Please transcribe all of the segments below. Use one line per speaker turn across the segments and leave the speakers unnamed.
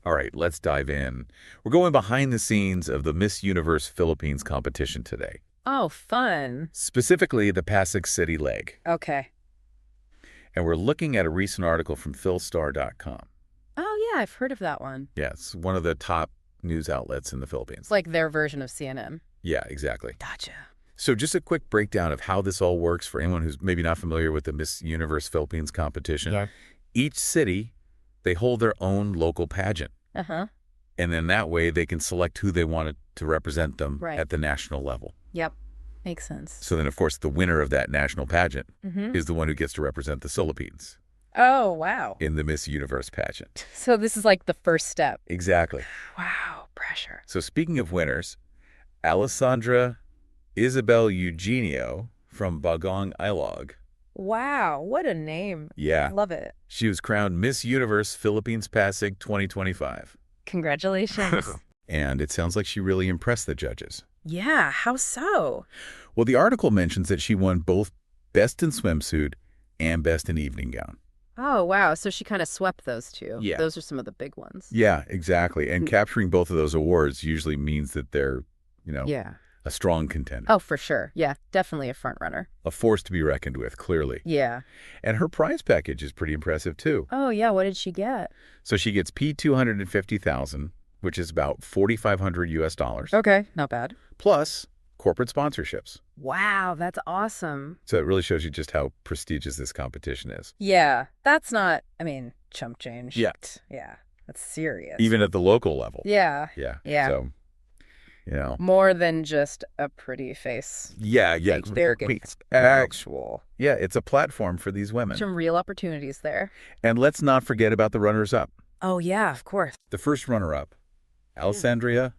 All right, let's dive in. We're going behind the scenes of the Miss Universe Philippines competition today,
Oh, fun.
specifically the Pasig City leg.
Okay.
And we're looking at a recent article from philstar.com.
Oh, yeah, I've heard of that one.
Yeah, it's one of the top news outlets in the
It's
Philippines.
like their version of CNN.
Yeah, exactly.
Gotcha.
So just a quick breakdown of how this all works for anyone who's maybe not familiar with the Miss Universe Philippines competition.
Yeah.
Each city, they hold their own local pageant.
Uh-huh.
And then that way they can select who they wanted to represent them
Right.
at the national level.
Yep. Makes sense.
So then, of course, the winner of that national pageant
Mm-hmm.
is the one who gets to represent the Philippines
Oh, wow.
in the Miss Universe pageant.
So this is like the first step.
Exactly.
Wow. Pressure.
So speaking of winners, Alessandra Isabel Eugenio from Bagong Ilog.
Wow. What a name.
Yeah.
Love it.
She was crowned Miss Universe Philippines Pasig 2025.
Congratulations.
And it sounds like she really impressed the judges.
Yeah. How so?
Well, the article mentions that she won both Best in Swimsuit and Best in Evening Gown.
Oh, wow. So she kind of swept those two.
Yeah.
Those are some of the big ones.
Yeah, exactly. And capturing both of those awards usually means that they're,
Yeah.
a strong contender.
Oh, for sure. Yeah. Definitely a front runner.
A force to be reckoned with, clearly.
Yeah.
And her prize package is pretty impressive, too.
Oh, yeah. What did she get?
So she gets P250,000, which is about $4,500 US dollars,
Okay. Not bad.
plus corporate sponsorships.
Wow. That's awesome.
So it really shows you just how prestigious this competition is.
Yeah, that's not, chump change.
Yeah.
Yeah, that's serious.
Even at the local level.
Yeah,
Yeah.
Yeah.
So,
more than just a pretty face.
Yeah.
They're getting
Wait,
actual.
Yeah, it's a platform for these women.
Some real opportunities there.
And let's not forget about the runners-up.
Oh, yeah, of course.
The first runner-up, Alessandria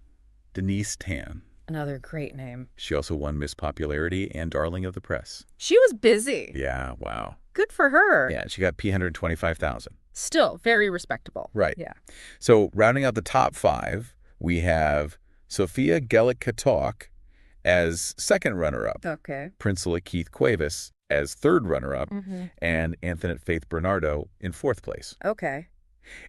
Denise Tan.
Another great name.
She also won Miss Popularity and Darling of the Press.
She was busy.
Yeah, wow.
Good for her.
Yeah, she got P125,000.
Still very respectable.
Right.
Yeah.
So rounding out the top five, we have Sophia Gellick-Katok as second runner-up,
Okay.
Prinsella Keith Cuevas as third runner-up,
Mm-hmm.
and Antoinette Faith Bernardo in fourth place.
Okay.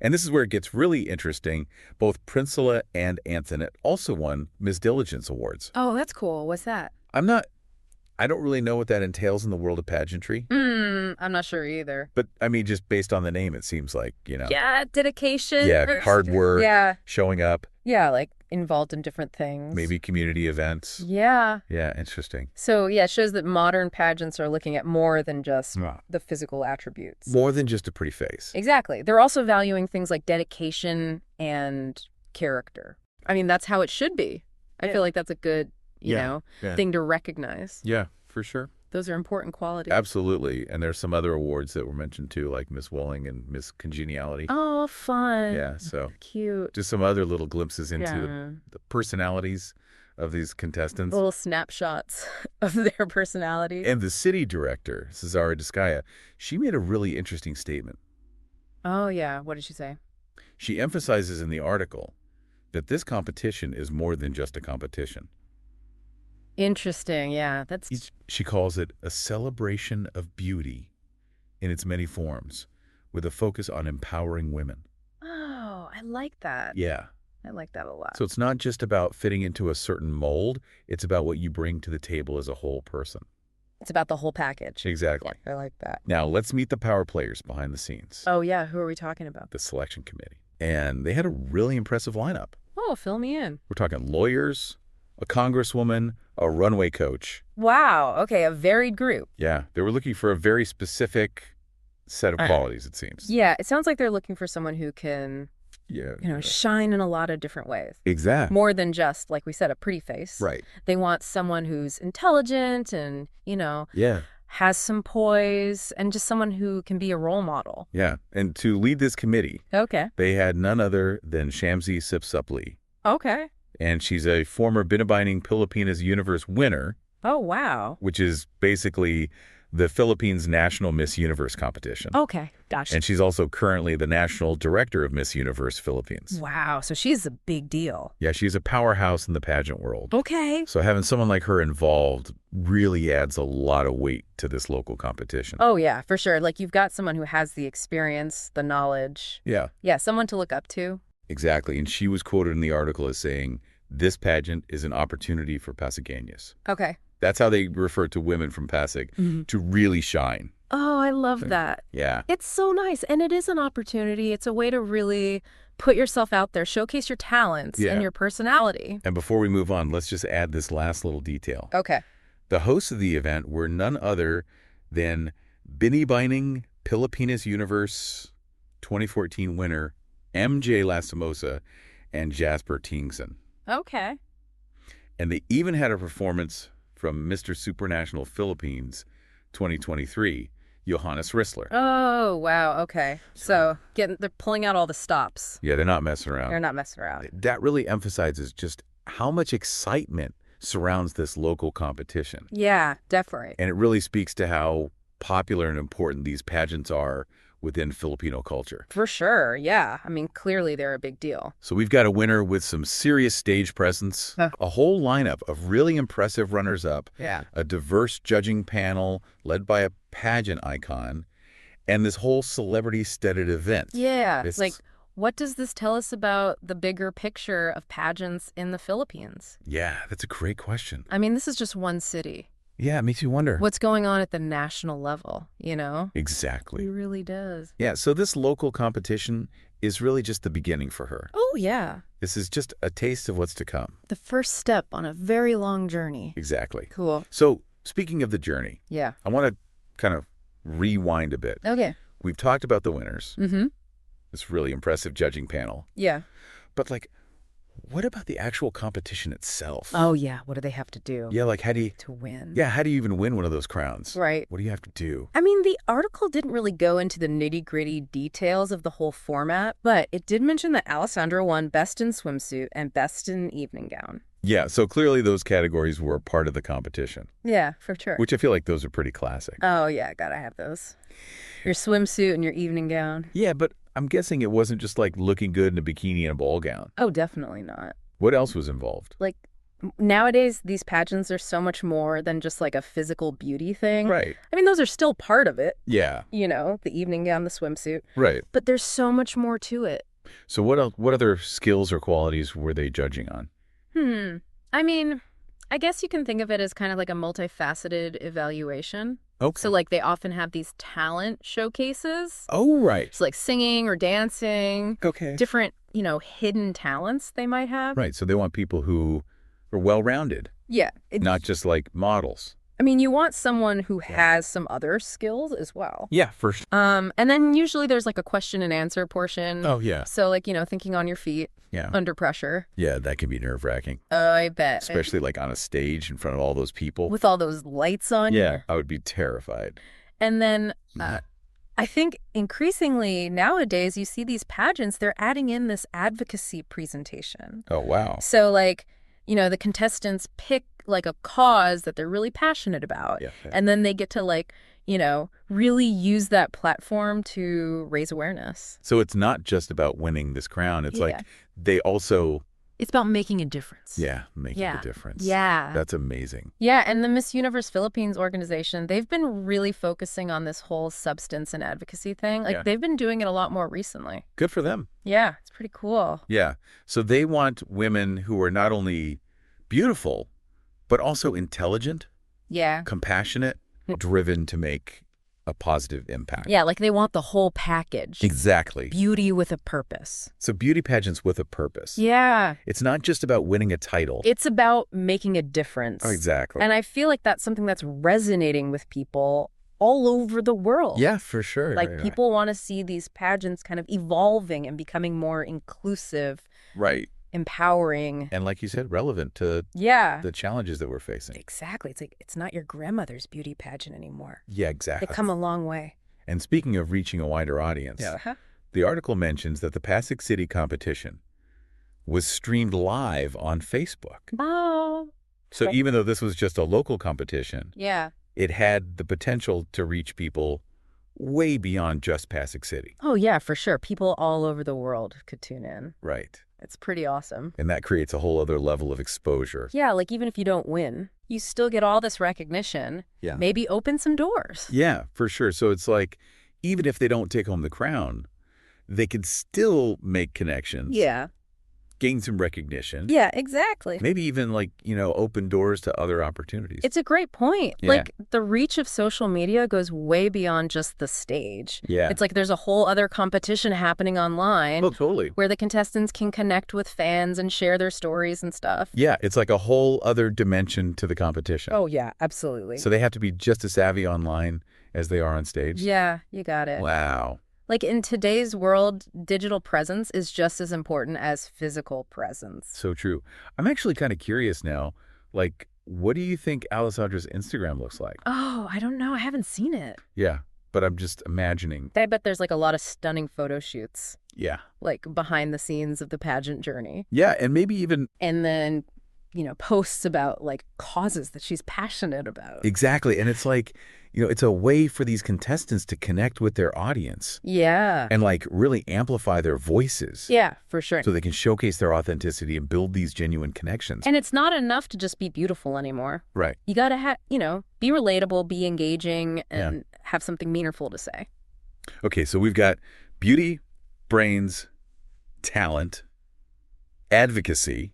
And this is where it gets really interesting. Both Prinsella and Antoinette also won Miss Diligence Awards.
Oh, that's cool. What's that?
I don't really know what that entails in the world of pageantry,
I'm not sure either.
but just based on the name, it seems like,
Yeah, dedication.
Yeah, hard work,
Yeah.
showing up,
Yeah, like involved in different things.
maybe community events.
Yeah.
Yeah, interesting.
So, yeah, it shows that modern pageants are looking at more than just
Yeah.
the physical attributes.
More than just a pretty face.
Exactly. They're also valuing things like dedication and character. That's how it should be. I feel like that's a good,
Yeah.
thing to recognize.
Yeah, for sure.
Those are important qualities.
Absolutely. And there's some other awards that were mentioned too, like Miss Walling and Miss Congeniality.
Oh, fun.
Yeah, so
Cute.
just some other little glimpses into
Yeah.
the personalities of these contestants.
Little snapshots of their personality.
And the city director, Cesara Descaya, she made a really interesting statement.
Oh, yeah. What did she say?
She emphasizes in the article that this competition is more than just a competition.
Interesting. Yeah, that's...
She calls it a celebration of beauty in its many forms, with a focus on empowering women.
Oh, I like that.
Yeah.
I like that a lot.
So it's not just about fitting into a certain mold, it's about what you bring to the table as a whole person.
It's about the whole package.
Exactly.
Yeah, I like that.
Now, let's meet the power players behind the scenes,
Oh, yeah. Who are we talking about?
the selection committee. And they had a really impressive lineup.
Oh, fill me in.
We're talking lawyers, a congresswoman, a runway coach.
Wow. Okay, a varied group.
Yeah, they were looking for a very specific set of qualities, it seems.
Yeah, it sounds like they're looking for someone who can,
Yeah.
shine in a lot of different ways.
Exactly.
More than just, like we said, a pretty face.
Right.
They want someone who's intelligent and,
Yeah.
has some poise and just someone who can be a role model.
Yeah. And to lead this committee,
Okay.
they had none other than Shamsi Sipsupli.
Okay.
And she's a former Binibining Pilipinas Universe winner,
Oh, wow.
which is basically the Philippines National Miss Universe competition.
Okay. Gotcha.
And she's also currently the national director of Miss Universe Philippines.
Wow. So she's a big deal.
Yeah, she's a powerhouse in the pageant world.
Okay.
So having someone like her involved really adds a lot of weight to this local competition.
Oh, yeah, for sure. Like you've got someone who has the experience, the knowledge.
Yeah.
Yeah, someone to look up to.
Exactly. And she was quoted in the article as saying, this pageant is an opportunity for Pasigeñas.
Okay.
That's how they refer to women from Pasig, to really shine.
Oh, I love that.
Yeah.
It's so nice. And it is an opportunity. It's a way to really put yourself out there, showcase your talents
Yeah.
and your personality.
And before we move on, let's just add this last little detail.
Okay.
The hosts of the event were none other than Binibining Pilipinas Universe 2014 winner MJ Lastimosa and Jasper Tingson.
Okay.
And they even had a performance from Mr. Supranational Philippines 2023, Johannes Rissler.
Oh, wow. Okay. So they're pulling out all the stops.
Yeah, they're not messing around.
They're not messing around.
That really emphasizes just how much excitement surrounds this local competition.
Yeah, definitely.
And it really speaks to how popular and important these pageants are within Filipino culture.
For sure. Yeah. I mean, clearly they're a big deal.
So we've got a winner with some serious stage presence, a whole lineup of really impressive runners-up,
Yeah.
a diverse judging panel led by a pageant icon, and this whole celebrity-studded event.
Yeah.
It's
Like, what does this tell us about the bigger picture of pageants in the Philippines?
Yeah, that's a great question.
I mean, this is just one city.
Yeah, it makes you wonder.
What's going on at the national level, you know?
Exactly.
It really does.
Yeah, so this local competition is really just the beginning for her.
Oh, yeah.
This is just a taste of what's to come.
The first step on a very long journey.
Exactly.
Cool.
So speaking of the journey,
Yeah.
I want to kind of rewind a bit.
Okay.
We've talked about the winners,
Mm-hmm.
this really impressive judging panel.
Yeah.
But, like, what about the actual competition itself?
Oh, yeah. What do they have to do
Yeah, like, how do you
win?
even win one of those crowns?
Right.
What do you have to do?
I mean, the article didn't really go into the nitty-gritty details of the whole format, but it did mention that Alessandra won Best in Swimsuit and Best in Evening Gown.
Yeah, so clearly those categories were part of the competition,
Yeah, for sure.
which I feel like those are pretty classic.
Oh, yeah. Gotta have those. Your swimsuit and your evening gown.
Yeah, but I'm guessing it wasn't just like looking good in a bikini and a ball gown.
Oh, definitely not.
What else was involved?
Like, nowadays, these pageants are so much more than just like a physical beauty thing.
Right.
I mean, those are still part of it,
Yeah,
you know, the evening gown, the swimsuit.
right.
But there's so much more to it.
So what else, what other skills or qualities were they judging on?
I mean, I guess you can think of it as kind of like a multifaceted evaluation.
Okay.
So, like, they often have these talent showcases.
Oh, right.
It's like singing or dancing,
Okay.
different, you know, hidden talents they might have.
Right, so they want people who are well-rounded,
Yeah.
not just like models.
I mean, you want someone who has some other skills as well.
Yeah, for sure.
And then usually there's like a question and answer portion.
Oh, yeah.
So, like, you know, thinking on your feet
Yeah.
under pressure.
Yeah, that can be nerve-wracking,
Oh, I bet.
especially like on a stage in front of all those people.
With all those lights on.
Yeah, I would be terrified.
And then
Mhm.
I think increasingly nowadays you see these pageants, they're adding in this advocacy presentation.
Oh, wow.
So, like, you know, the contestants pick like a cause that they're really passionate about.
Yeah.
And then they get to, like, you know, really use that platform to raise awareness.
So it's not just about winning this crown. It's
Yeah.
like they also,
It's about making a difference.
making
Yeah.
a difference.
Yeah.
That's amazing.
Yeah, and the Miss Universe Philippines organization, they've been really focusing on this whole substance and advocacy thing. Like,
Yeah.
they've been doing it a lot more recently.
Good for them.
Yeah, it's pretty cool.
Yeah. So they want women who are not only beautiful, but also intelligent,
Yeah.
compassionate, driven to make a positive impact.
Yeah, like they want the whole package.
Exactly.
Beauty with a purpose.
So beauty pageants with a purpose.
Yeah.
It's not just about winning a title.
It's about making a difference.
Oh, exactly.
And I feel like that's something that's resonating with people all over the world.
Yeah, for sure.
Like,
Right.
people want to see these pageants kind of evolving and becoming more inclusive,
Right.
empowering.
And like you said, relevant to
Yeah.
the challenges that we're facing.
Exactly. It's like, it's not your grandmother's beauty pageant anymore.
Yeah,
They
exactly.
come a long way.
And speaking of reaching a wider audience, the article mentions that the Pasig City competition was streamed live on Facebook.
Oh.
So
Okay.
even though this was just a local competition,
Yeah.
it had the potential to reach people way beyond just Pasig City.
Oh, yeah, for sure. People all over the world could tune in.
Right.
It's pretty awesome.
And that creates a whole other level of exposure.
Yeah, like, even if you don't win, you still get all this recognition.
Yeah.
Maybe open some doors.
Yeah, for sure. So it's like, even if they don't take home the crown, they could still make connections,
Yeah.
gain some recognition,
Yeah, exactly.
maybe even like, open doors to other opportunities.
It's a great point.
Yeah.
Like, the reach of social media goes way beyond just the stage.
Yeah.
It's like there's a whole other competition happening online
Oh, totally.
where the contestants can connect with fans and share their stories and stuff.
Yeah, it's like a whole other dimension to the competition.
Oh, yeah, absolutely.
So they have to be just as savvy online as they are on stage?
Yeah, you got it.
Wow.
Like, in today's world, digital presence is just as important as physical presence.
So true. I'm actually kind of curious now. Like, what do you think Alessandra's Instagram looks like?
Oh, I don't know. I haven't seen it.
Yeah, but I'm just imagining.
I bet there's like a lot of stunning photo shoots,
Yeah.
like behind the scenes of the pageant journey.
Yeah, and maybe even
And then, posts about like causes that she's passionate about.
exactly. And it's like, it's a way for these contestants to connect with their audience
Yeah.
and like really amplify their voices.
Yeah, for sure.
So they can showcase their authenticity and build these genuine connections.
And it's not enough to just be beautiful anymore.
Right.
You got to be relatable, be engaging, and have something meaningful to say.
Okay, so we've got beauty, brains, talent, advocacy,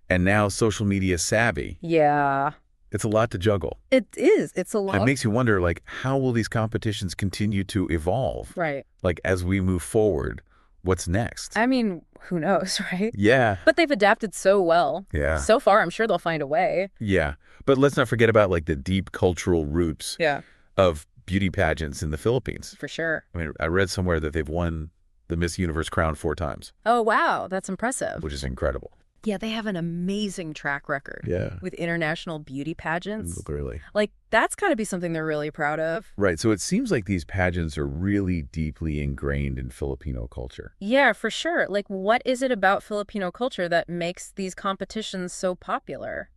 and now social media savvy.
Yeah.
It's a lot to juggle.
It is. It's a lot.
It makes you wonder, like, how will these competitions continue to evolve?
Right.
Like, as we move forward, what's next?
I mean, who knows, right?
Yeah.
But they've adapted so well.
Yeah.
So far, I'm sure they'll find a way.
Yeah. But let's not forget about, like, the deep cultural roots of beauty pageants in the Philippines.
For sure.
I mean, I read somewhere that they've won the Miss Universe crown 4 times.
Oh, wow. That's impressive.
Which is incredible.
Yeah, they have an amazing track record.
Yeah.
With international beauty pageants.
Really.
Like, that's got to be something they're really proud of.
Right. So it seems like these pageants are really deeply ingrained in Filipino culture.
Yeah, for sure. Like, what is it about Filipino culture that makes these competitions so popular?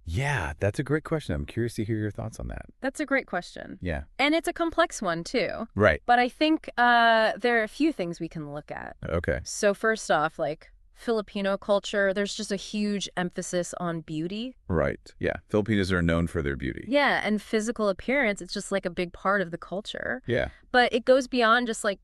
Yeah, that's a great question. I'm curious to hear your thoughts on that.
That's a great question.
Yeah.
And it's a complex one, too.
Right.
But I think there are a few things we can look at.
Okay.
So first off, like, Filipino culture, there's just a huge emphasis on beauty.
Right. Yeah. Filipinos are known for their beauty.
Yeah, and physical appearance, it's just like a big part of the culture.
Yeah.
But it goes beyond just like,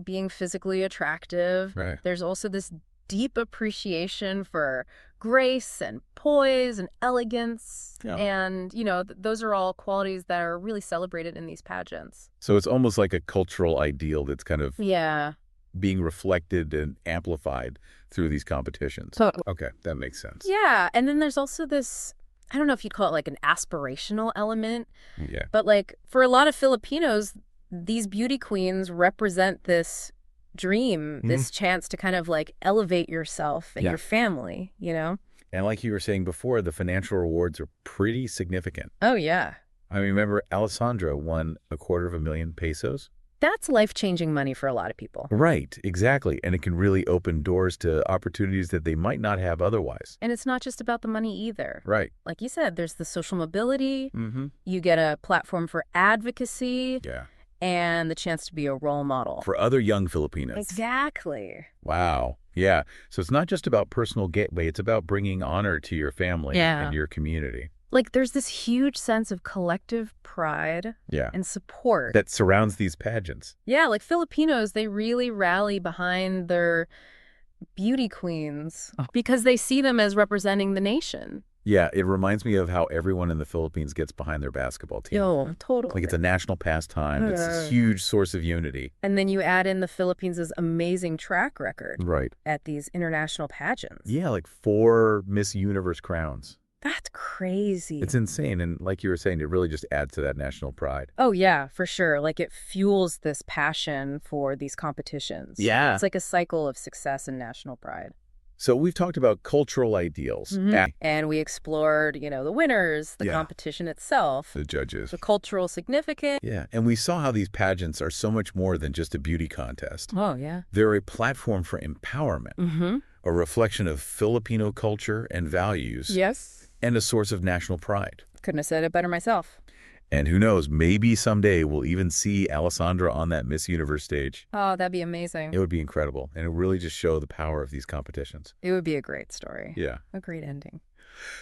being physically attractive.
Right.
There's also this deep appreciation for grace and poise and elegance.
Yeah.
And, those are all qualities that are really celebrated in these pageants.
So it's almost like a cultural ideal that's kind of
Yeah.
being reflected and amplified through these competitions.
Totally.
Okay, that makes sense.
Yeah, and then there's also this, I don't know if you'd call it like an aspirational element,
Yeah.
but like for a lot of Filipinos, these beauty queens represent this dream, this chance to kind of like elevate yourself and your family,
And like you were saying before, the financial rewards are pretty significant.
Oh, yeah.
I remember Alessandra won 250,000 pesos.
That's life-changing money for a lot of people.
Right, exactly. And it can really open doors to opportunities that they might not have otherwise.
And it's not just about the money either.
Right.
Like you said, there's the social mobility. You get a platform for advocacy.
Yeah.
And the chance to be a role model.
For other young Filipinos.
Exactly.
Wow. Yeah. So it's not just about personal gateway. It's about bringing honor to your family and your community.
Like, there's this huge sense of collective pride and support
that surrounds these pageants.
Yeah, like Filipinos, they really rally behind their beauty queens because they see them as representing the nation.
Yeah, it reminds me of how everyone in the Philippines gets behind their basketball team.
Yo, totally.
Like it's a national pastime. It's a huge source of unity.
And then you add in the Philippines' amazing track record
Right.
at these international pageants.
Yeah, like 4 Miss Universe crowns.
That's crazy.
It's insane. And like you were saying, it really just adds to that national pride.
Oh, yeah, for sure. Like it fuels this passion for these competitions.
Yeah.
It's like a cycle of success and national pride.
So we've talked about cultural ideals.
And we explored, the winners, the competition itself.
The judges.
The cultural significance.
Yeah. And we saw how these pageants are so much more than just a beauty contest.
Oh, yeah.
They're a platform for empowerment. A reflection of Filipino culture and values.
Yes.
And a source of national pride.
Couldn't have said it better myself.
And who knows, maybe someday we'll even see Alessandra on that Miss Universe stage.
Oh, that'd be amazing.
It would be incredible. And it would really just show the power of these competitions.
It would be a great story.
Yeah.
A great ending.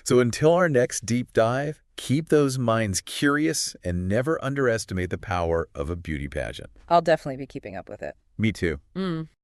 So until our next deep dive, keep those minds curious and never underestimate the power of a beauty pageant.
I'll definitely be keeping up with it.
Me too.
Mm.